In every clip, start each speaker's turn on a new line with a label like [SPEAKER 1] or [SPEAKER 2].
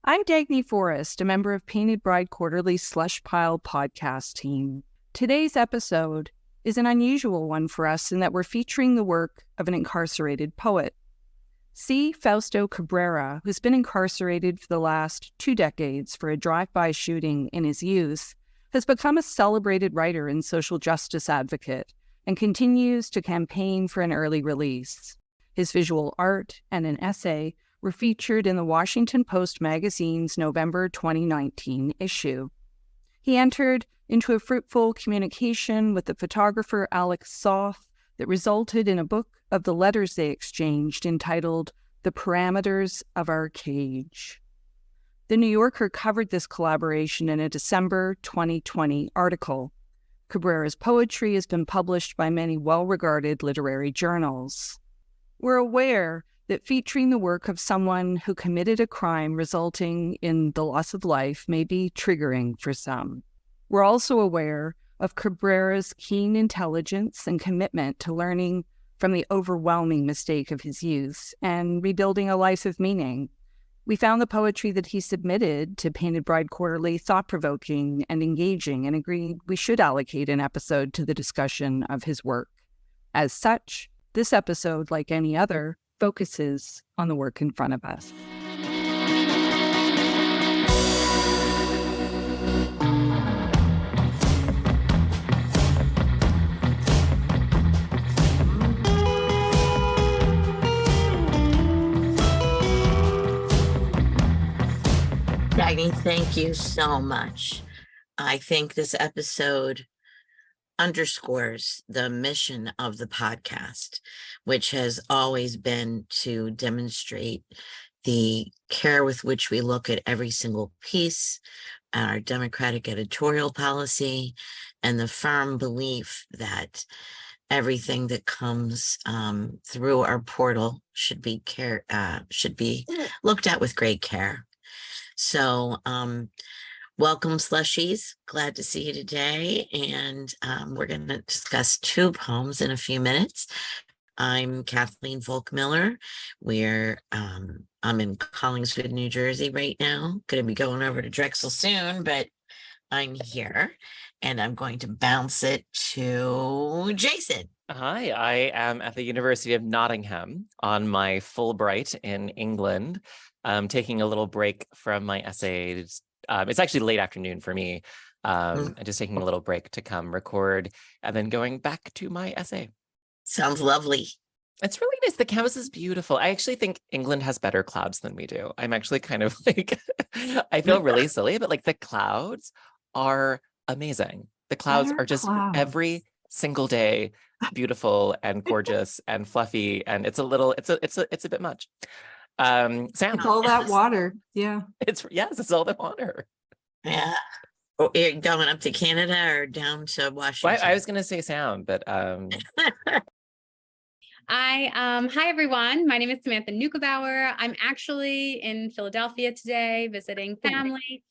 [SPEAKER 1] I'm Dagne Forrest, a member of Painted Bride Quarterly's Slush Pile podcast team. Today's episode is an unusual one for us in that we're featuring the work of an incarcerated poet. C. Fausto Cabrera, who's been incarcerated for the last 2 decades for a drive-by shooting in his youth, has become a celebrated writer and social justice advocate and continues to campaign for an early release. His visual art and an essay were featured in the Washington Post magazine's November 2019 issue. He entered into a fruitful communication with the photographer Alex Soth that resulted in a book of the letters they exchanged entitled The Parameters of Our Cage. The New Yorker covered this collaboration in a December 2020 article. Cabrera's poetry has been published by many well-regarded literary journals. We're aware that featuring the work of someone who committed a crime resulting in the loss of life may be triggering for some. We're also aware of Cabrera's keen intelligence and commitment to learning from the overwhelming mistake of his youth and rebuilding a life of meaning. We found the poetry that he submitted to Painted Bride Quarterly thought-provoking and engaging and agreed we should allocate an episode to the discussion of his work. As such, this episode, like any other, focuses on the work in front of us.
[SPEAKER 2] Dagne, thank you so much. I think this episode underscores the mission of the podcast, which has always been to demonstrate the care with which we look at every single piece, our democratic editorial policy, and the firm belief that everything that comes through our portal should be looked at with great care. So, welcome, Slushies. Glad to see you today. And we're going to discuss 2 poems in a few minutes. I'm Kathleen Volk Miller. I'm in Collingswood, New Jersey right now. Going to be going over to Drexel soon, but I'm here and I'm going to bounce it to Jason.
[SPEAKER 3] Hi, I am at the University of Nottingham on my Fulbright in England. Taking a little break from my essays. It's actually late afternoon for me. I'm just taking a little break to come record and then going back to my essay.
[SPEAKER 2] Sounds lovely.
[SPEAKER 3] It's really nice. The campus is beautiful. I actually think England has better clouds than we do. I'm actually kind of like, I feel really silly, but like the clouds are amazing. The clouds are just every single day beautiful and gorgeous and fluffy. And it's a bit much. Sam,
[SPEAKER 1] it's all that water. Yeah,
[SPEAKER 3] it's all that water.
[SPEAKER 2] Yeah. Oh, you're going up to Canada or down to Washington?
[SPEAKER 3] Well, I was going to say sound, but
[SPEAKER 4] Hi everyone. My name is Samantha Neugebauer. I'm actually in Philadelphia today visiting family,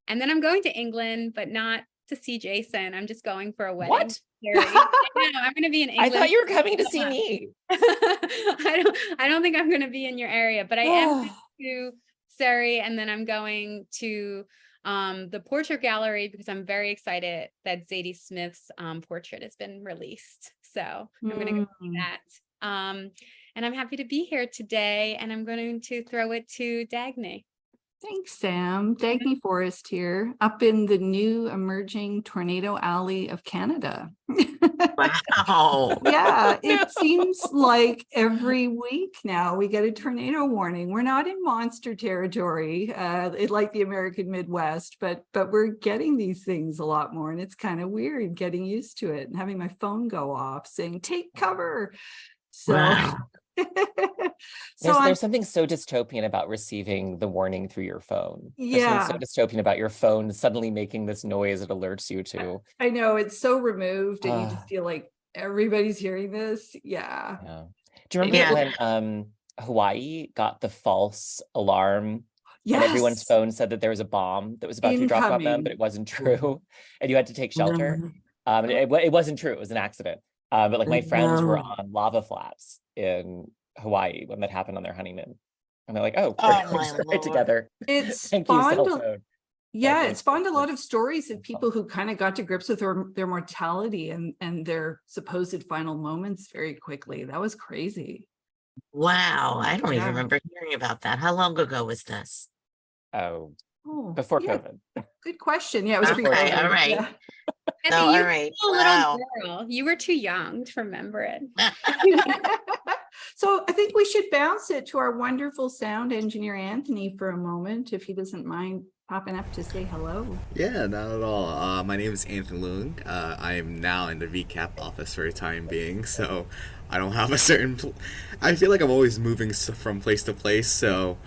[SPEAKER 4] and then I'm going to England, but not to see Jason. I'm just going for a wedding.
[SPEAKER 3] What?
[SPEAKER 4] I'm going to be in England.
[SPEAKER 3] I thought you were coming to see me.
[SPEAKER 4] I don't think I'm going to be in your area, but I am going to Surrey, and then I'm going to the portrait gallery because I'm very excited that Zadie Smith's portrait has been released. So I'm going to go see that. And I'm happy to be here today, and I'm going to throw it to Dagne.
[SPEAKER 1] Thanks, Sam. Dagne Forrest here, up in the new emerging Tornado Alley of Canada.
[SPEAKER 2] Wow.
[SPEAKER 1] Yeah, it seems like every week now we get a tornado warning. We're not in monster territory, like the American Midwest, but we're getting these things a lot more, and it's kind of weird getting used to it and having my phone go off saying, take cover. So.
[SPEAKER 2] Wow.
[SPEAKER 3] There's something so dystopian about receiving the warning through your phone.
[SPEAKER 1] Yeah.
[SPEAKER 3] There's something so dystopian about your phone suddenly making this noise it alerts you to.
[SPEAKER 1] I know, it's so removed and you just feel like everybody's hearing this.
[SPEAKER 3] Yeah. Do you remember when Hawaii got the false alarm?
[SPEAKER 1] Yes.
[SPEAKER 3] And everyone's phone said that there was a bomb that was about to drop on them, but it wasn't true. And you had to take shelter. It wasn't true. It was an accident. But like my friends were on lava flats in Hawaii when that happened on their honeymoon. And they're like, oh,
[SPEAKER 2] Oh,
[SPEAKER 3] we're
[SPEAKER 2] my
[SPEAKER 3] just right
[SPEAKER 2] Lord.
[SPEAKER 3] together.
[SPEAKER 1] It
[SPEAKER 3] Thank you, cell
[SPEAKER 1] spawned,
[SPEAKER 3] phone.
[SPEAKER 1] yeah,
[SPEAKER 3] Like,
[SPEAKER 1] it spawned a lot
[SPEAKER 3] it's-
[SPEAKER 1] of stories of people who kind of got to grips with their mortality and their supposed final moments very quickly. That was crazy.
[SPEAKER 2] Wow, I don't even
[SPEAKER 1] Yeah.
[SPEAKER 2] remember hearing about that. How long ago was this?
[SPEAKER 3] Oh,
[SPEAKER 1] Oh,
[SPEAKER 3] before
[SPEAKER 1] yeah,
[SPEAKER 3] COVID.
[SPEAKER 1] good question. Yeah, it was
[SPEAKER 2] Okay,
[SPEAKER 1] pre-COVID.
[SPEAKER 2] all right.
[SPEAKER 1] Yeah.
[SPEAKER 4] Kathy,
[SPEAKER 2] Oh,
[SPEAKER 4] you
[SPEAKER 2] all
[SPEAKER 4] were
[SPEAKER 2] right.
[SPEAKER 4] still a
[SPEAKER 2] Wow.
[SPEAKER 4] little girl. You were too young to remember it.
[SPEAKER 1] So I think we should bounce it to our wonderful sound engineer, Anthony, for a moment, if he doesn't mind popping up to say hello.
[SPEAKER 5] Yeah, not at all. My name is Anthony Lung. I am now in the recap office for the time being, so I don't have a certain. I feel like I'm always moving from place to place, so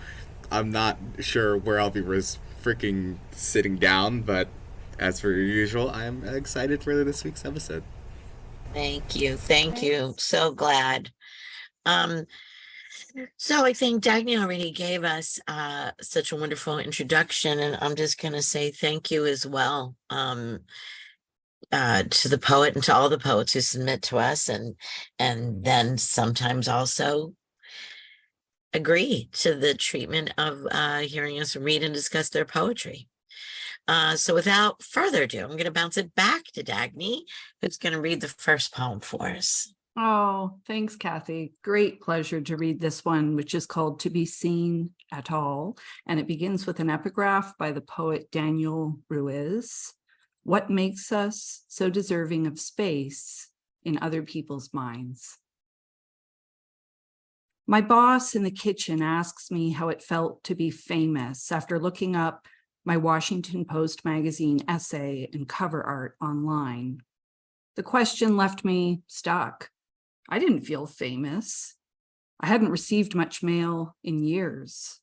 [SPEAKER 5] I'm not sure where I'll be freaking sitting down. But as per usual, I'm excited for this week's episode.
[SPEAKER 2] Thank you. Thank you. So glad. So I think Dagne already gave us such a wonderful introduction, and I'm just going to say thank you as well to the poet and to all the poets who submit to us, and then sometimes also agree to the treatment of hearing us read and discuss their poetry. So without further ado, I'm going to bounce it back to Dagne, who's going to read the first poem for us.
[SPEAKER 1] Oh, thanks, Kathy. Great pleasure to read this one, which is called To Be Seen at All. And it begins with an epigraph by the poet Daniel Ruiz. What makes us so deserving of space in other people's minds? My boss in the kitchen asks me how it felt to be famous after looking up my Washington Post magazine essay and cover art online. The question left me stuck. I didn't feel famous. I hadn't received much mail in years.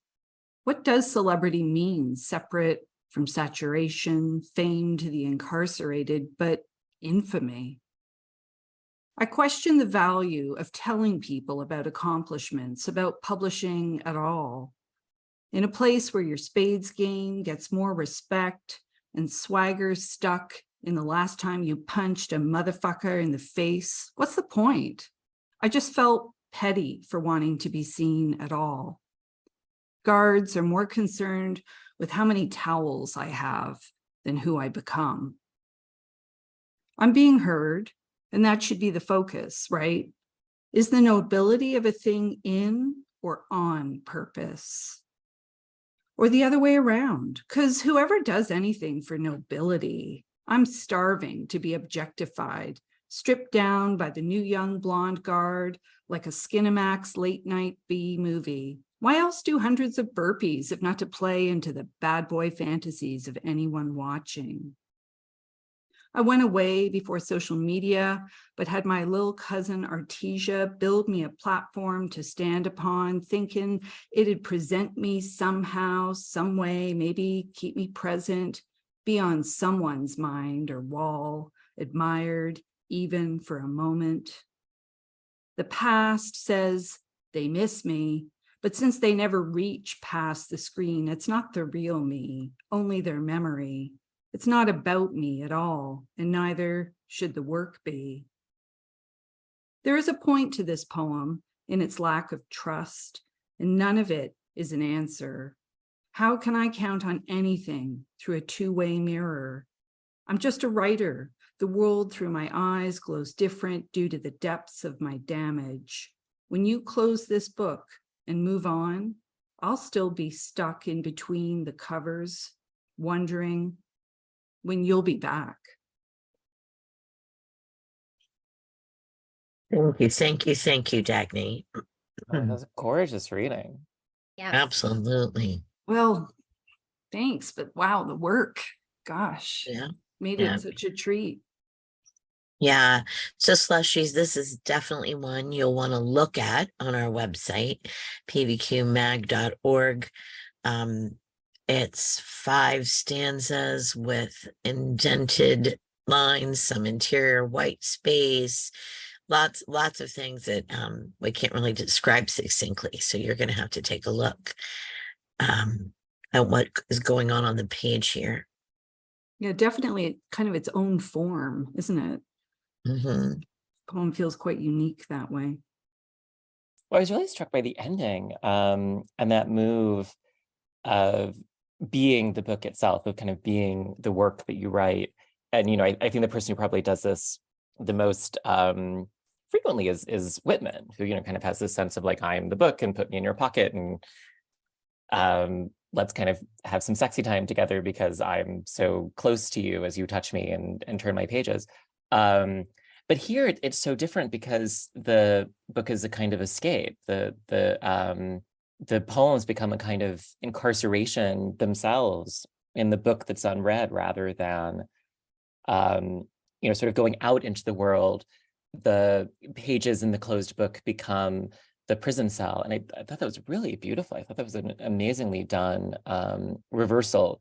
[SPEAKER 1] What does celebrity mean, separate from saturation, fame to the incarcerated, but infamy? I question the value of telling people about accomplishments, about publishing at all. In a place where your spades game gets more respect and swagger's stuck in the last time you punched a motherfucker in the face, what's the point? I just felt petty for wanting to be seen at all. Guards are more concerned with how many towels I have than who I become. I'm being heard, and that should be the focus, right? Is the nobility of a thing in or on purpose? Or the other way around? Because whoever does anything for nobility, I'm starving to be objectified, stripped down by the new young blonde guard like a Skinamax late night B movie. Why else do hundreds of burpees if not to play into the bad boy fantasies of anyone watching? I went away before social media, but had my little cousin Artesia build me a platform to stand upon, thinking it'd present me somehow, some way, maybe keep me present, be on someone's mind or wall, admired even for a moment. The past says they miss me, but since they never reach past the screen, it's not the real me, only their memory. It's not about me at all, and neither should the work be. There is a point to this poem in its lack of trust, and none of it is an answer. How can I count on anything through a two-way mirror? I'm just a writer. The world through my eyes glows different due to the depths of my damage. When you close this book and move on, I'll still be stuck in between the covers, wondering when you'll be back.
[SPEAKER 2] Thank you. Thank you. Thank you, Dagne.
[SPEAKER 3] Oh, that's gorgeous reading.
[SPEAKER 4] Yeah.
[SPEAKER 2] Absolutely.
[SPEAKER 1] Well, thanks, but wow, the work, gosh,
[SPEAKER 2] Yeah.
[SPEAKER 1] made
[SPEAKER 2] Yeah.
[SPEAKER 1] it such a treat.
[SPEAKER 2] Yeah. So Slushies, this is definitely one you'll want to look at on our website, pvqmag.org. It's 5 stanzas with indented lines, some interior white space, lots of things that we can't really describe succinctly. So you're going to have to take a look at what is going on the page here.
[SPEAKER 1] Yeah, definitely kind of its own form, isn't it?
[SPEAKER 2] Mm-hmm.
[SPEAKER 1] Poem feels quite unique that way.
[SPEAKER 3] Well, I was really struck by the ending, and that move of being the book itself, of kind of being the work that you write. And, I think the person who probably does this the most frequently is Whitman, who, kind of has this sense of like, I'm the book and put me in your pocket and let's kind of have some sexy time together because I'm so close to you as you touch me and turn my pages. But here it's so different because the book is a kind of escape. The poems become a kind of incarceration themselves in the book that's unread, rather than sort of going out into the world. The pages in the closed book become the prison cell. And I thought that was really beautiful. I thought that was an amazingly done reversal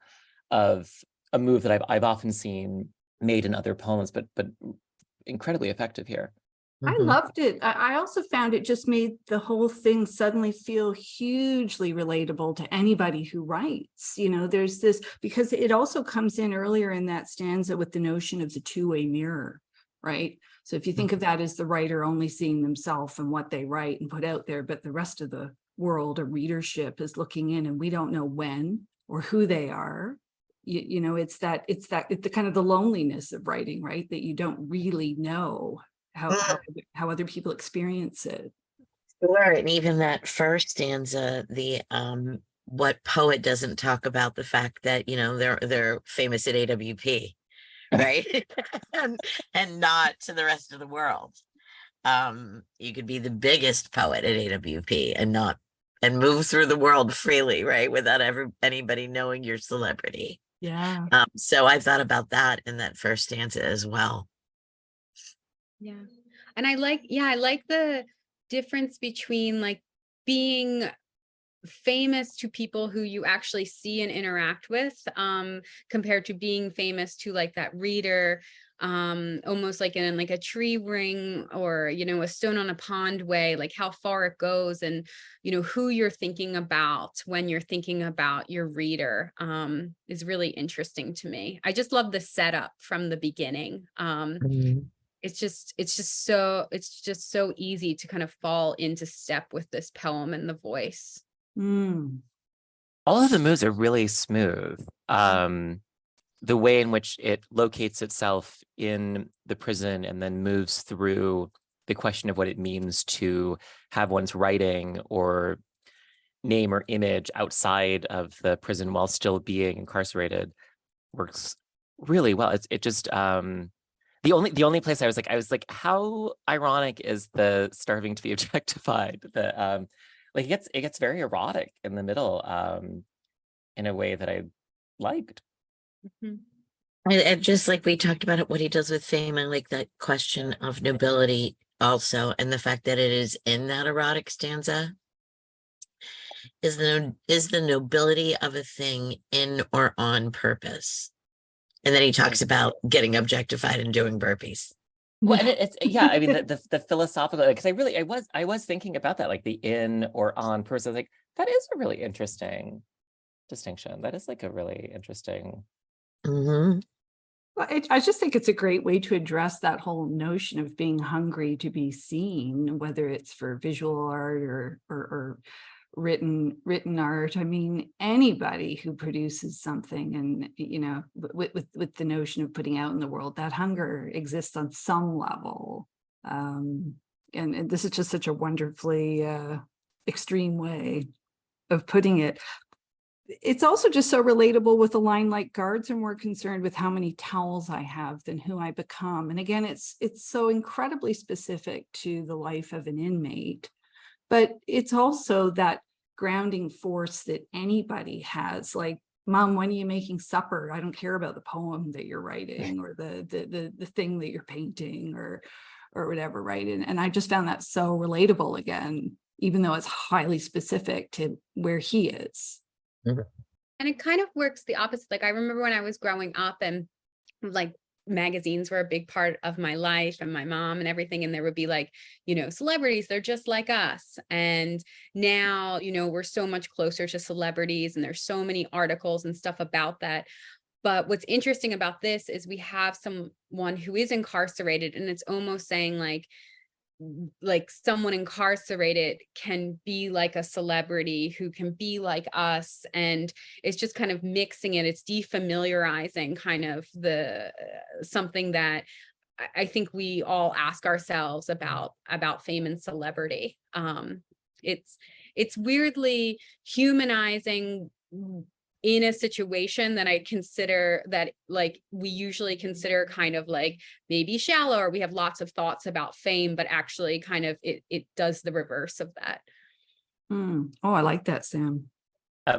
[SPEAKER 3] of a move that I've often seen made in other poems, but incredibly effective here.
[SPEAKER 1] I loved it. I also found it just made the whole thing suddenly feel hugely relatable to anybody who writes. There's this, because it also comes in earlier in that stanza with the notion of the two-way mirror, right? So if you think of that as the writer only seeing themselves and what they write and put out there, but the rest of the world or readership is looking in and we don't know when or who they are. It's the kind of the loneliness of writing, right? That you don't really know how other people experience it.
[SPEAKER 2] Sure. And even that first stanza, the what poet doesn't talk about the fact that, they're famous at AWP, right? and not to the rest of the world. You could be the biggest poet at AWP and move through the world freely, right? Without anybody knowing your celebrity.
[SPEAKER 1] Yeah.
[SPEAKER 2] So I thought about that in that first stanza as well.
[SPEAKER 4] Yeah. And I like the difference between like being famous to people who you actually see and interact with, compared to being famous to like that reader, almost like in like a tree ring or, a stone on a pond way, like how far it goes and, who you're thinking about when you're thinking about your reader, is really interesting to me. I just love the setup from the beginning. It's just so easy to kind of fall into step with this poem and the voice.
[SPEAKER 3] All of the moves are really smooth. The way in which it locates itself in the prison and then moves through the question of what it means to have one's writing or name or image outside of the prison while still being incarcerated works really well. It just the only place I was like, how ironic is the starving to be objectified? Like it gets very erotic in the middle, in a way that I liked.
[SPEAKER 2] And just like we talked about it, what he does with fame, I like that question of nobility also, and the fact that it is in that erotic stanza. Is the nobility of a thing in or on purpose? And then he talks about getting objectified and doing burpees.
[SPEAKER 3] Well, and it's I mean the philosophical, because I was thinking about that, like the in or on person. Like that is a really interesting distinction. That is like a really interesting.
[SPEAKER 2] Mm-hmm.
[SPEAKER 1] Well, I just think it's a great way to address that whole notion of being hungry to be seen, whether it's for visual art or written art. I mean, anybody who produces something and, with the notion of putting out in the world, that hunger exists on some level. And this is just such a wonderfully extreme way of putting it. It's also just so relatable with a line like guards are more concerned with how many towels I have than who I become. And again, it's so incredibly specific to the life of an inmate, but it's also that grounding force that anybody has, like, Mom, when are you making supper? I don't care about the poem that you're writing or the thing that you're painting or whatever, right? And I just found that so relatable again, even though it's highly specific to where he is.
[SPEAKER 2] Mm-hmm.
[SPEAKER 4] And it kind of works the opposite. Like I remember when I was growing up and like magazines were a big part of my life and my mom and everything. And there would be like, celebrities, they're just like us. And now, we're so much closer to celebrities and there's so many articles and stuff about that. But what's interesting about this is we have someone who is incarcerated and it's almost saying like, like someone incarcerated can be like a celebrity who can be like us, and it's just kind of mixing it. It's defamiliarizing kind of the something that I think we all ask ourselves about fame and celebrity. It's weirdly humanizing in a situation that I consider that, like, we usually consider kind of like maybe shallow, or we have lots of thoughts about fame, but actually kind of it does the reverse of that.
[SPEAKER 1] Oh, I like that, Sam.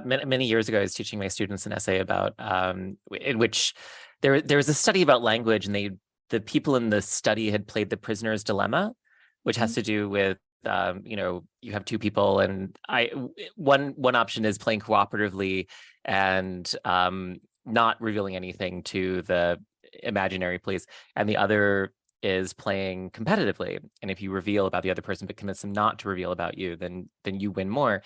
[SPEAKER 3] Many years ago, I was teaching my students an essay about in which there was a study about language, and the people in the study had played the prisoner's dilemma, which has to do with you have two people, and one option is playing cooperatively and not revealing anything to the imaginary police, and the other is playing competitively. And if you reveal about the other person but convince them not to reveal about you, then you win more.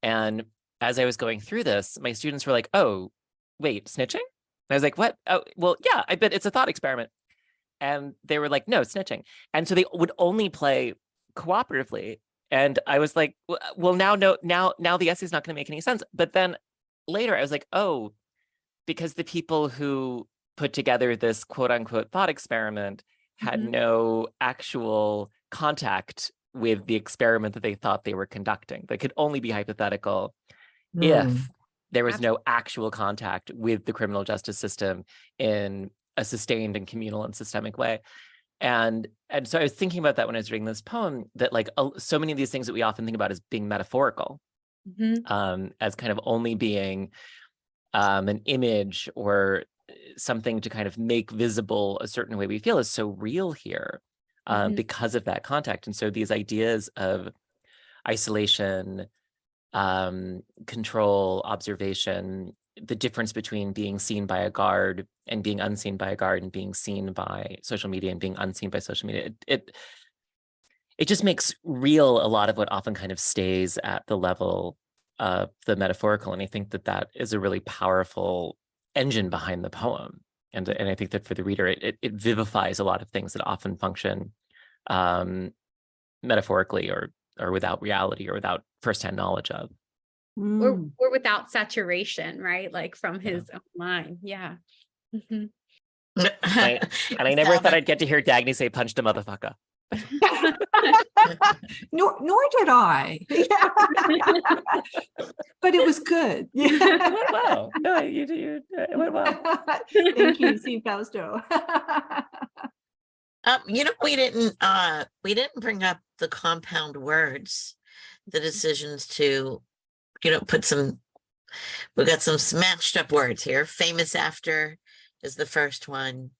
[SPEAKER 3] And as I was going through this, my students were like, "Oh, wait, snitching?" And I was like, "What? Oh, well, yeah, I bet it's a thought experiment." And they were like, "No, snitching." And so they would only play cooperatively. And I was like, well, now the essay's not going to make any sense. But then later I was like, oh, because the people who put together this quote unquote thought experiment had no actual contact with the experiment that they thought they were conducting. They could only be hypothetical if there was no actual contact with the criminal justice system in a sustained and communal and systemic way. And so I was thinking about that when I was reading this poem, that like so many of these things that we often think about as being metaphorical, as kind of only being an image or something to kind of make visible a certain way we feel, is so real here because of that contact. And so these ideas of isolation, control, observation, the difference between being seen by a guard and being unseen by a guard, and being seen by social media and being unseen by social media, it just makes real a lot of what often kind of stays at the level of the metaphorical. And I think that is a really powerful engine behind the poem. And I think that for the reader, it vivifies a lot of things that often function metaphorically or without reality or without firsthand knowledge of.
[SPEAKER 4] Or without saturation, right? Like from his own mind. Yeah.
[SPEAKER 3] And I never thought I'd get to hear Dagne say "punched a motherfucker."
[SPEAKER 1] Nor did I. But it was good.
[SPEAKER 3] Wow. No, you it went well.
[SPEAKER 1] Thank you, C. Fausto.
[SPEAKER 2] We didn't bring up the compound words, the decisions to we got some smashed up words here. Famous after is the first one.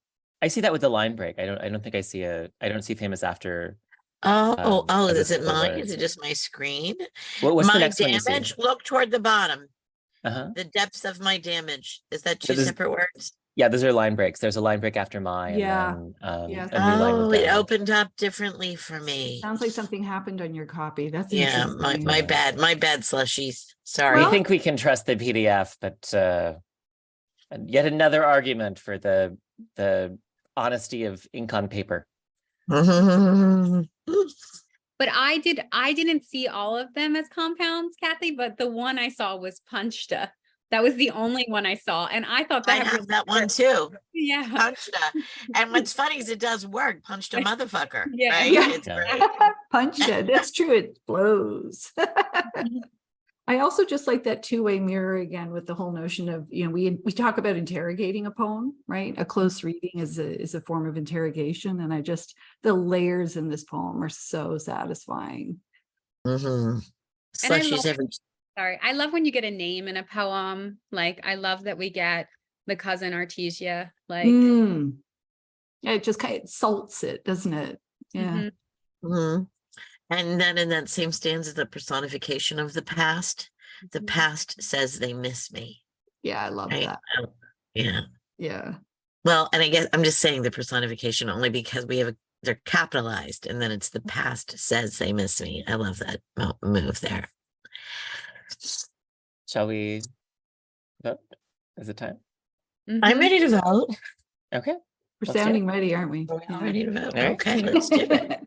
[SPEAKER 3] I see that with the line break. I don't think I don't see famous after.
[SPEAKER 2] Is it mine? Is it just my screen?
[SPEAKER 3] What's
[SPEAKER 2] my
[SPEAKER 3] the next
[SPEAKER 2] damage,
[SPEAKER 3] one you see?
[SPEAKER 2] look toward the bottom. The depths of my damage. Is that two separate words?
[SPEAKER 3] Yeah, those are line breaks. There's a line break after my,
[SPEAKER 1] Yeah.
[SPEAKER 3] and then
[SPEAKER 1] Yes.
[SPEAKER 3] a new line with
[SPEAKER 2] It
[SPEAKER 3] damage.
[SPEAKER 2] opened up differently for me.
[SPEAKER 1] Sounds like something happened on your copy. That's
[SPEAKER 2] Yeah,
[SPEAKER 1] interesting.
[SPEAKER 2] my bad, Slushies. Sorry.
[SPEAKER 3] We think we can trust the PDF, but yet another argument for the honesty of ink on paper.
[SPEAKER 4] But I didn't see all of them as compounds, Kathy, but the one I saw was punchta. That was the only one I saw. And I thought that
[SPEAKER 2] I have that one too.
[SPEAKER 4] Yeah.
[SPEAKER 2] Punchta. And what's funny is it does work. Punched a motherfucker.
[SPEAKER 4] Yeah.
[SPEAKER 2] Right?
[SPEAKER 1] Yeah.
[SPEAKER 2] It's great.
[SPEAKER 1] Punched it. That's true. It flows. I also just like that two-way mirror again with the whole notion of, we talk about interrogating a poem, right? A close reading is a form of interrogation. And the layers in this poem are so satisfying.
[SPEAKER 2] Slushies
[SPEAKER 4] I love when you get a name in a poem. Like, I love that we get the cousin Artesia. Like,
[SPEAKER 1] yeah, it just kind of salts it, doesn't it? Yeah.
[SPEAKER 2] And then in that same stanza, the personification of the past. The past says they miss me.
[SPEAKER 1] Yeah, I love that.
[SPEAKER 2] Yeah.
[SPEAKER 1] Yeah.
[SPEAKER 2] Well, and I guess I'm just saying the personification only because they're capitalized, and then it's the past says they miss me. I love that move there.
[SPEAKER 3] Shall we vote? Is it time?
[SPEAKER 2] I'm ready to vote.
[SPEAKER 3] Okay.
[SPEAKER 1] We're sounding ready, aren't we?
[SPEAKER 2] We're ready to vote.
[SPEAKER 3] All right.
[SPEAKER 2] Okay, let's do it.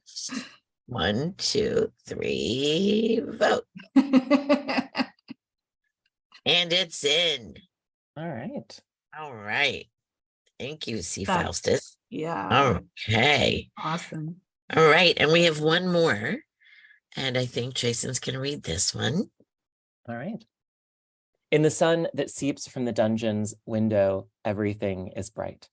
[SPEAKER 2] 1, 2, 3, vote. And it's in.
[SPEAKER 3] All right.
[SPEAKER 2] All right. Thank you, C.
[SPEAKER 1] That's-
[SPEAKER 2] Faustus.
[SPEAKER 1] Yeah.
[SPEAKER 2] Okay.
[SPEAKER 1] Awesome.
[SPEAKER 2] All right. And we have one more. And I think Jason's going to read this one.
[SPEAKER 3] All right. In the sun that seeps from the dungeon's window, everything is bright.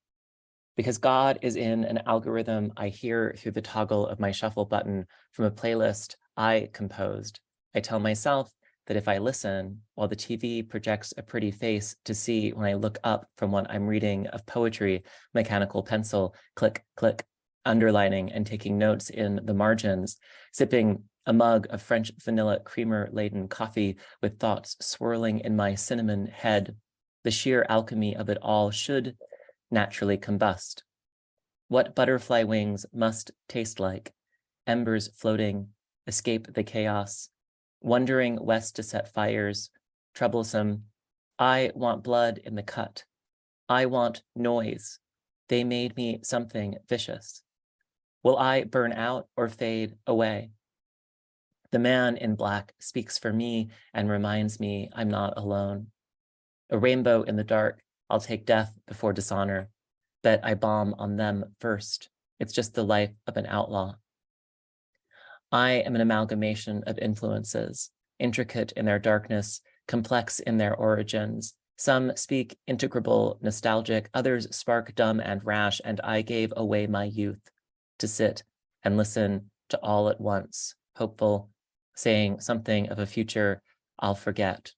[SPEAKER 3] Because God is in an algorithm I hear through the toggle of my shuffle button from a playlist I composed. I tell myself that if I listen, while the TV projects a pretty face to see when I look up from what I'm reading of poetry, mechanical pencil, click, click, underlining and taking notes in the margins, sipping a mug of French vanilla creamer-laden coffee with thoughts swirling in my cinnamon head, the sheer alchemy of it all should naturally combust. What butterfly wings must taste like, embers floating, escape the chaos, wandering west to set fires, troublesome. I want blood in the cut. I want noise. They made me something vicious. Will I burn out or fade away? The man in black speaks for me and reminds me I'm not alone. A rainbow in the dark, I'll take death before dishonor. Bet I bomb on them first. It's just the life of an outlaw. I am an amalgamation of influences, intricate in their darkness, complex in their origins. Some speak integrable, nostalgic, others spark dumb and rash, and I gave away my youth to sit and listen to all at once, hopeful, saying something of a future I'll forget.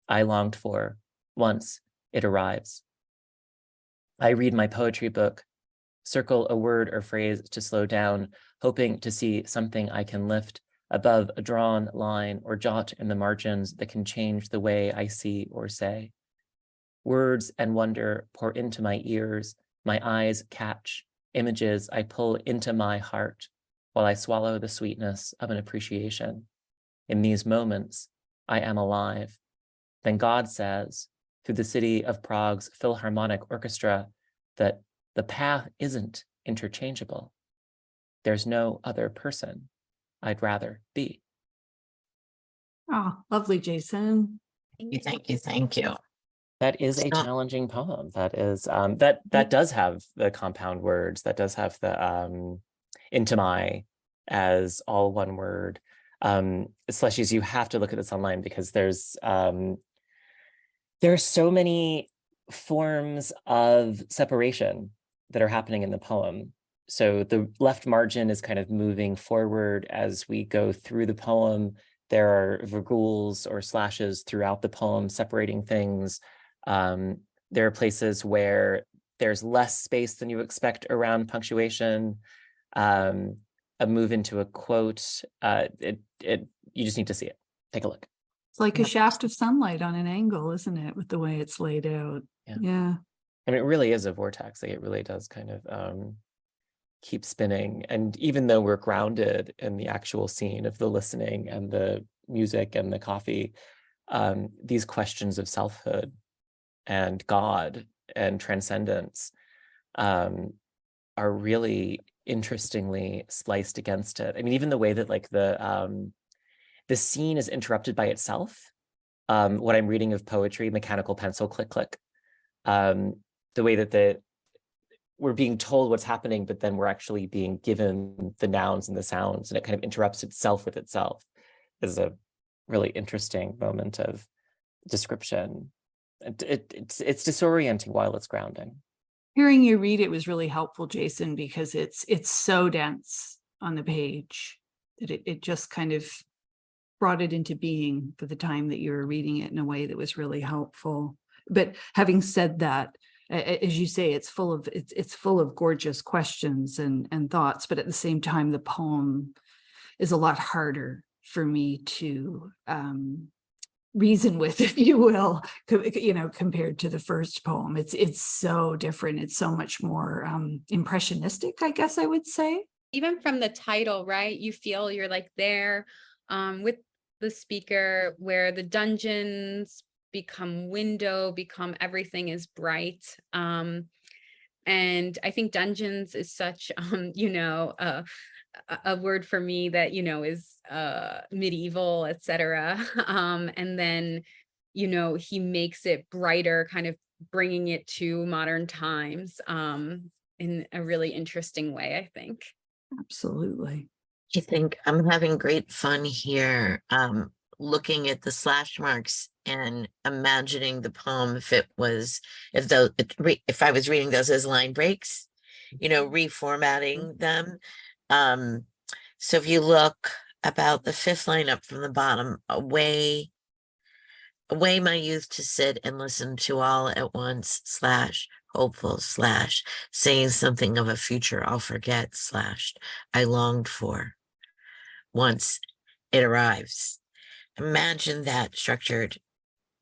[SPEAKER 3] I longed for, once it arrives. I read my poetry book, circle a word or phrase to slow down, hoping to see something I can lift above a drawn line or jot in the margins that can change the way I see or say. Words and wonder pour into my ears, my eyes catch, images I pull into my heart while I swallow the sweetness of an appreciation. In these moments, I am alive. Then God says, through the city of Prague's Philharmonic Orchestra, that the path isn't interchangeable. There's no other person I'd rather be.
[SPEAKER 1] Oh, lovely, Jason.
[SPEAKER 2] Thank you, thank you, thank you.
[SPEAKER 3] That is a
[SPEAKER 2] So-
[SPEAKER 3] challenging poem. That is that does have the compound words. That does have the into my as all one word. Slushies, you have to look at this online because there are so many forms of separation that are happening in the poem. So the left margin is kind of moving forward as we go through the poem. There are virgules or slashes throughout the poem separating things. There are places where there's less space than you expect around punctuation. A move into a quote. You just need to see it. Take a look.
[SPEAKER 1] It's like a shaft of sunlight on an angle, isn't it? With the way it's laid out. Yeah.
[SPEAKER 3] I mean, it really is a vortex. Like it really does kind of keep spinning. And even though we're grounded in the actual scene of the listening and the music and the coffee, these questions of selfhood and God and transcendence are really interestingly spliced against it. I mean, even the way that like the scene is interrupted by itself. What I'm reading of poetry, mechanical pencil, click, click. The way that we're being told what's happening, but then we're actually being given the nouns and the sounds, and it kind of interrupts itself with itself is a really interesting moment of description. It's disorienting while it's grounding.
[SPEAKER 1] Hearing you read it was really helpful, Jason, because it's so dense on the page that it just kind of brought it into being for the time that you were reading it in a way that was really helpful. But having said that, as you say, it's full of gorgeous questions and thoughts, but at the same time, the poem is a lot harder for me to reason with, if you will, compared to the first poem. It's so different. It's so much more impressionistic, I guess I would say.
[SPEAKER 4] Even from the title, right? You feel you're like there with the speaker, where the dungeons become window, become everything is bright. And I think dungeons is such, a word for me that, is medieval, etc. And then, he makes it brighter, kind of bringing it to modern times in a really interesting way, I think.
[SPEAKER 1] Absolutely.
[SPEAKER 2] I think I'm having great fun here, looking at the slash marks and imagining the poem if I was reading those as line breaks, reformatting them. So if you look about the fifth line up from the bottom, away my youth to sit and listen to all at once, slash, hopeful, slash, saying something of a future I'll forget, slashed, I longed for. Once it arrives. Imagine that structured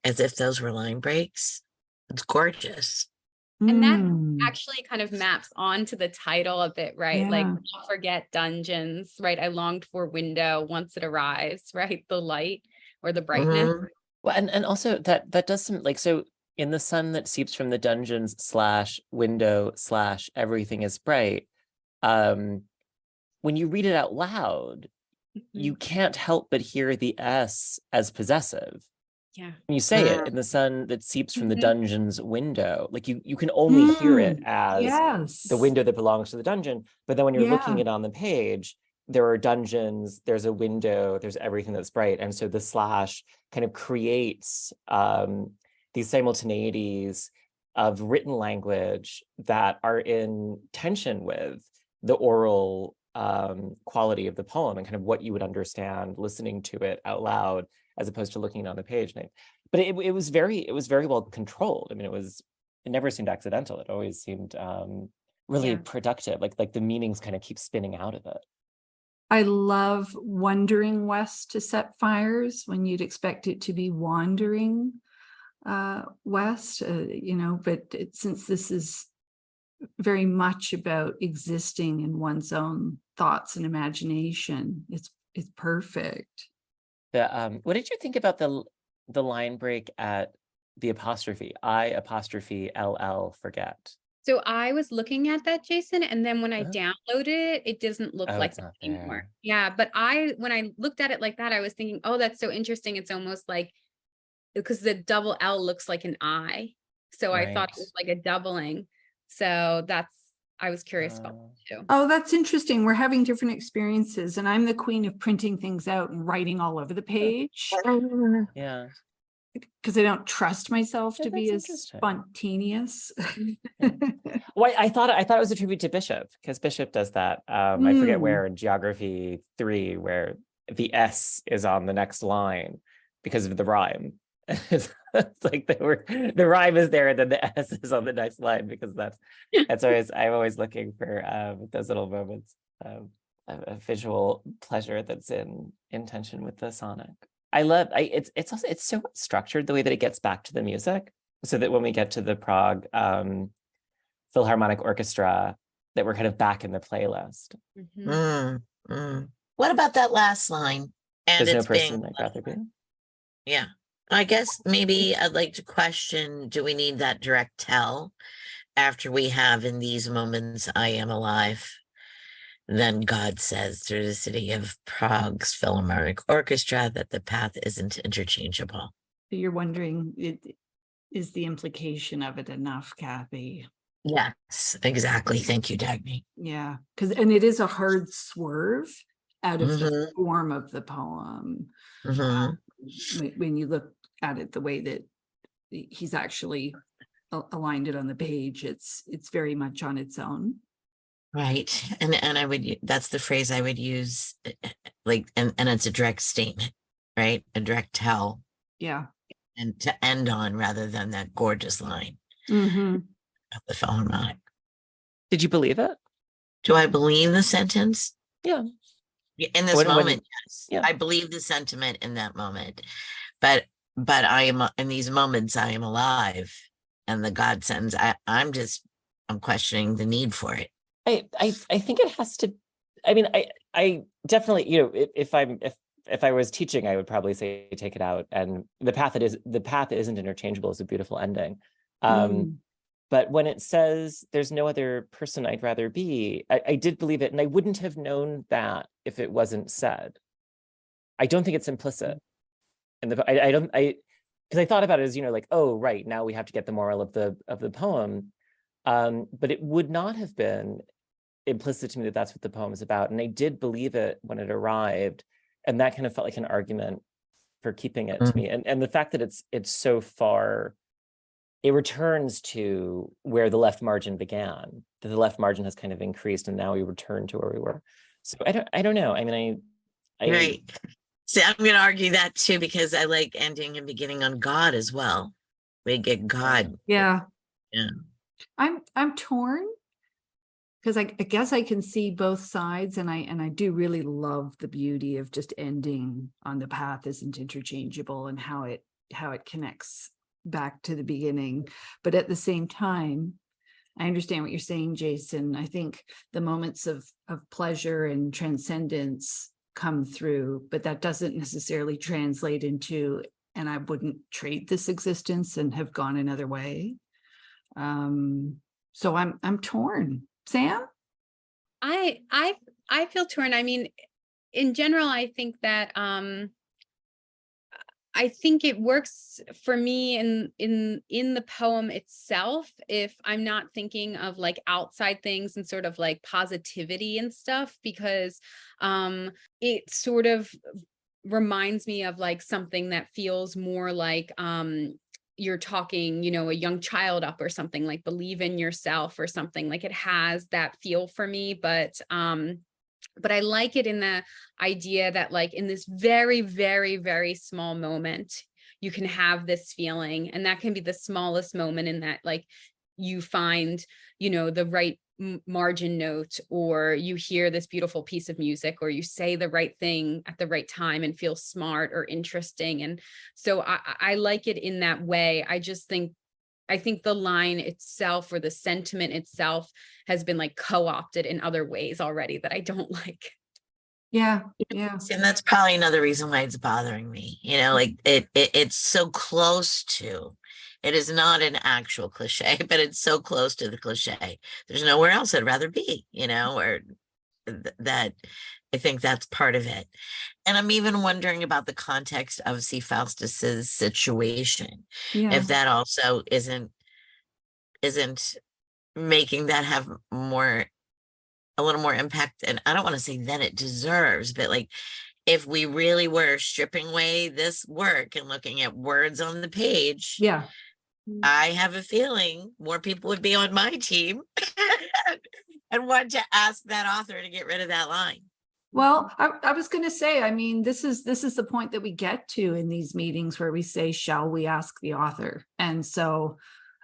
[SPEAKER 2] as if those were line breaks. It's gorgeous.
[SPEAKER 4] And that
[SPEAKER 1] Mm.
[SPEAKER 4] actually kind of maps onto the title of it, right? Like,
[SPEAKER 1] Yeah.
[SPEAKER 4] I'll forget dungeons, right? I longed for window once it arrives, right? The light or the brightness.
[SPEAKER 2] Mhm.
[SPEAKER 3] Well, and also that does some, like, so in the sun that seeps from the dungeons slash window slash everything is bright, when you read it out loud, you can't help but hear the S as possessive.
[SPEAKER 4] Yeah.
[SPEAKER 3] When you say it in the sun that seeps from the dungeon's window, like you can only hear it as
[SPEAKER 1] Yes.
[SPEAKER 3] the window that belongs to the dungeon. But then when you're looking
[SPEAKER 1] Yeah.
[SPEAKER 3] at it on the page, there are dungeons, there's a window, there's everything that's bright. And so the slash kind of creates these simultaneities of written language that are in tension with the oral quality of the poem and kind of what you would understand listening to it out loud as opposed to looking on the page. But it was very well controlled. I mean, it never seemed accidental. It always seemed really productive. Like the meanings kind of keep spinning out of it.
[SPEAKER 1] I love wandering west to set fires when you'd expect it to be wandering west, but since this is very much about existing in one's own thoughts and imagination, it's perfect.
[SPEAKER 3] What did you think about the line break at the apostrophe? I apostrophe LL forget.
[SPEAKER 4] So I was looking at that, Jason, and then when I downloaded it, it doesn't look like
[SPEAKER 3] it's not
[SPEAKER 4] that anymore.
[SPEAKER 3] there.
[SPEAKER 4] Yeah, but when I looked at it like that, I was thinking, oh, that's so interesting. It's almost like, because the double L looks like an I. So I thought it was like a doubling. So I was curious about that too.
[SPEAKER 1] Oh, that's interesting. We're having different experiences, and I'm the queen of printing things out and writing all over the page.
[SPEAKER 3] Yeah.
[SPEAKER 1] Because I don't trust myself to be as
[SPEAKER 3] interesting.
[SPEAKER 1] spontaneous.
[SPEAKER 3] Well, I thought it was a tribute to Bishop, because Bishop does that. I forget where, in Geography 3, where the S is on the next line because of the rhyme. It's like the rhyme is there and then the S is on the next line, because I'm always looking for those little moments of visual pleasure that's in tension with the sonic. It's so structured the way that it gets back to the music, so that when we get to the Prague Philharmonic Orchestra, that we're kind of back in the playlist.
[SPEAKER 2] What about that last line? And
[SPEAKER 3] There's
[SPEAKER 2] it's
[SPEAKER 3] no person
[SPEAKER 2] being
[SPEAKER 3] I'd rather be.
[SPEAKER 2] Yeah. I guess maybe I'd like to question, do we need that direct tell after we have in these moments I am alive? Then God says through the city of Prague's Philharmonic Orchestra that the path isn't interchangeable.
[SPEAKER 1] You're wondering, is the implication of it enough, Kathy?
[SPEAKER 2] Yes, exactly. Thank you, Dagne.
[SPEAKER 1] Yeah, and it is a hard swerve out of the form of the poem. When you look at it the way that he's actually aligned it on the page, it's very much on its own.
[SPEAKER 2] Right. And that's the phrase I would use, like, and it's a direct statement, right? A direct tell.
[SPEAKER 1] Yeah.
[SPEAKER 2] And to end on, rather than that gorgeous line of the Philharmonic.
[SPEAKER 3] Did you believe it?
[SPEAKER 2] Do I believe the sentence?
[SPEAKER 3] Yeah.
[SPEAKER 2] In this moment, yes. Yeah. I believe the sentiment in that moment. But I am, in these moments, I am alive. And the God sentence, I'm questioning the need for it.
[SPEAKER 3] I think it has to. I mean, I definitely, if I was teaching, I would probably say take it out. And the path isn't interchangeable is a beautiful ending. But when it says there's no other person I'd rather be, I did believe it. And I wouldn't have known that if it wasn't said. I don't think it's implicit. And because I thought about it as, like, oh, right, now we have to get the moral of the poem. But it would not have been implicit to me that that's what the poem is about. And I did believe it when it arrived. And that kind of felt like an argument for keeping it to me. And the fact that it's so far, it returns to where the left margin began. That the left margin has kind of increased, and now we return to where we were. So I don't know. I mean,
[SPEAKER 2] Right. See, I'm going to argue that too, because I like ending and beginning on God as well. We get God.
[SPEAKER 6] Yeah.
[SPEAKER 2] Yeah.
[SPEAKER 6] I'm torn because I guess I can see both sides, and I do really love the beauty of just ending on the path isn't interchangeable and how it connects back to the beginning. But at the same time, I understand what you're saying, Jason. I think the moments of pleasure and transcendence come through, but that doesn't necessarily translate into, and I wouldn't trade this existence and have gone another way. So I'm torn. Sam?
[SPEAKER 4] I feel torn. I mean, in general, I think that I think it works for me in the poem itself if I'm not thinking of like outside things and sort of like positivity and stuff, because it sort of reminds me of like something that feels more like you're talking, a young child up or something, like believe in yourself or something. Like it has that feel for me, but I like it in the idea that like in this very, very, very small moment, you can have this feeling, and that can be the smallest moment in that, like you find, the right margin note, or you hear this beautiful piece of music, or you say the right thing at the right time and feel smart or interesting. And so I like it in that way. I think the line itself or the sentiment itself has been like co-opted in other ways already that I don't like.
[SPEAKER 6] Yeah.
[SPEAKER 2] And that's probably another reason why it's bothering me. Like it's so close to, it is not an actual cliche, but it's so close to the cliche. There's nowhere else I'd rather be, or that I think that's part of it. And I'm even wondering about the context of C. Faustus's situation.
[SPEAKER 6] Yeah.
[SPEAKER 2] If that also isn't making that have a little more impact, and I don't want to say than it deserves, but like if we really were stripping away this work and looking at words on the page,
[SPEAKER 6] Yeah.
[SPEAKER 2] I have a feeling more people would be on my team and want to ask that author to get rid of that line.
[SPEAKER 6] Well, I was going to say, I mean, this is the point that we get to in these meetings where we say, shall we ask the author? And so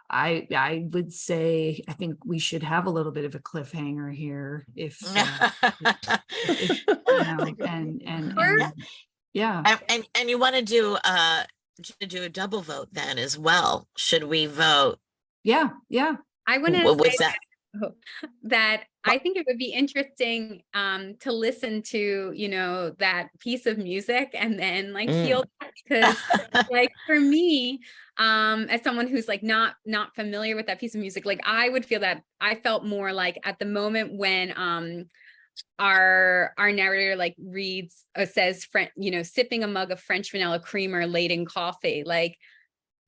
[SPEAKER 6] I would say, I think we should have a little bit of a cliffhanger here if yeah.
[SPEAKER 2] And you want to do a double vote then as well. Should we vote?
[SPEAKER 6] Yeah.
[SPEAKER 4] I want
[SPEAKER 2] What's
[SPEAKER 4] to
[SPEAKER 2] that?
[SPEAKER 4] that I think it would be interesting to listen to, that piece of music and then like feel that, because like for me, as someone who's like not familiar with that piece of music, like I would feel that I felt more like at the moment when our narrator like reads says sipping a mug of French vanilla creamer laid in coffee. Like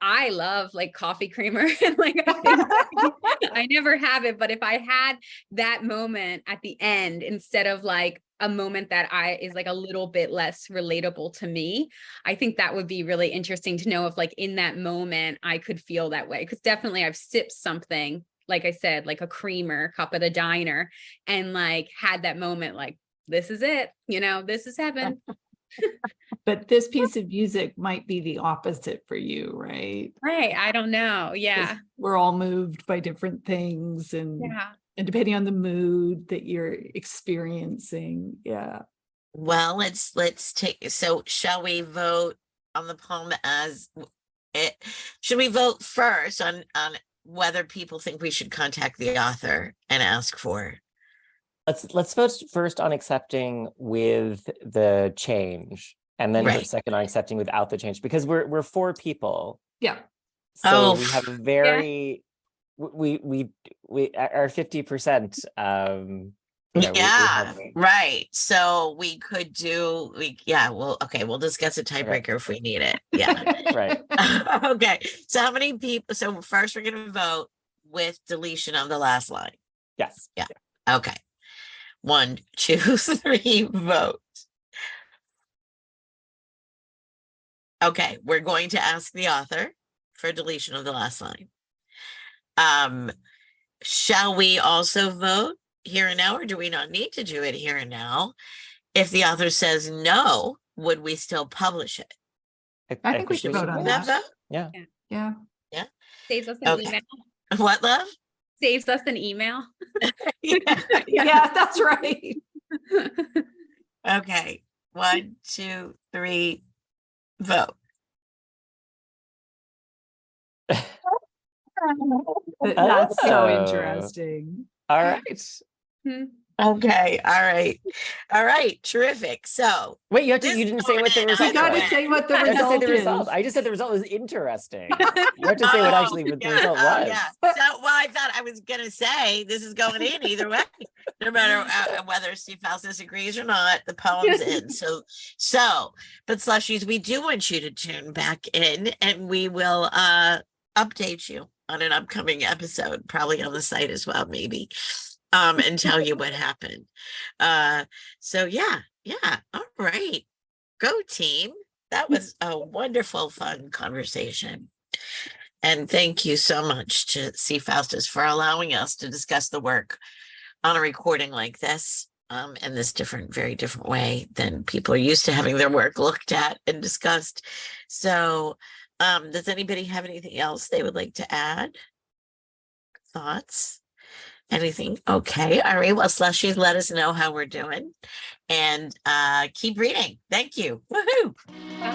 [SPEAKER 4] I love like coffee creamer and like I never have it, but if I had that moment at the end instead of like a moment that is like a little bit less relatable to me, I think that would be really interesting to know if like in that moment I could feel that way, because definitely I've sipped something, like I said, like a creamer cup at a diner, and like had that moment like, this is it, this is heaven.
[SPEAKER 6] But this piece of music might be the opposite for you, right?
[SPEAKER 4] Right. I don't know. Yeah.
[SPEAKER 6] We're all moved by different things, and depending on the mood that you're experiencing. Yeah.
[SPEAKER 2] Well, let's take, so shall we vote on the poem as it? Should we vote first on whether people think we should contact the author and ask for it?
[SPEAKER 3] Let's vote first on accepting with the change, and then vote second on accepting without the change, because we're 4 people.
[SPEAKER 6] Yeah.
[SPEAKER 3] So we have a very we are 50%. We
[SPEAKER 2] Yeah,
[SPEAKER 3] have-
[SPEAKER 2] right. So we could do, we'll discuss a tiebreaker if we need it. Yeah.
[SPEAKER 3] right.
[SPEAKER 2] Okay. So how many people? So first we're going to vote with deletion of the last line.
[SPEAKER 3] Yes.
[SPEAKER 2] Yeah. Okay. 1, 2, 3, vote. Okay. We're going to ask the author for deletion of the last line. Shall we also vote here and now, or do we not need to do it here and now? If the author says no, would we still publish it?
[SPEAKER 6] I think we should vote on that.
[SPEAKER 2] Vote?
[SPEAKER 3] Yeah.
[SPEAKER 6] Yeah.
[SPEAKER 4] Saves us an
[SPEAKER 2] Okay.
[SPEAKER 4] email.
[SPEAKER 2] What, love?
[SPEAKER 4] Saves us an email.
[SPEAKER 6] Yeah, that's right.
[SPEAKER 2] Okay. 1, 2, 3, vote.
[SPEAKER 6] That's so
[SPEAKER 3] Oh.
[SPEAKER 6] interesting.
[SPEAKER 3] All right.
[SPEAKER 4] Hmm.
[SPEAKER 2] Okay. All right. All right. Terrific. So
[SPEAKER 3] Wait, you
[SPEAKER 2] This
[SPEAKER 3] didn't say what the
[SPEAKER 2] going in
[SPEAKER 3] result
[SPEAKER 6] You got to
[SPEAKER 2] either
[SPEAKER 3] was.
[SPEAKER 6] say what the
[SPEAKER 3] You have to say
[SPEAKER 6] result
[SPEAKER 3] the result.
[SPEAKER 6] is.
[SPEAKER 3] I just said the result was interesting. You have to say what actually the result was.
[SPEAKER 2] Yeah. So, well, I thought I was gonna say this is going in either way, no matter whether Steve Faustus agrees or not. The poem's in. But Slushies, we do want you to tune back in, and we will update you on an upcoming episode, probably on the site as well, maybe, and tell you what happened. So yeah. All right. Go team. That was a wonderful, fun conversation. And thank you so much to C. Faustus for allowing us to discuss the work on a recording like this, in this very different way than people are used to having their work looked at and discussed. So, does anybody have anything else they would like to add? Thoughts? Anything? Okay. All right. Well, Slushies, let us know how we're doing, and keep reading. Thank you. Woohoo!
[SPEAKER 4] Bye.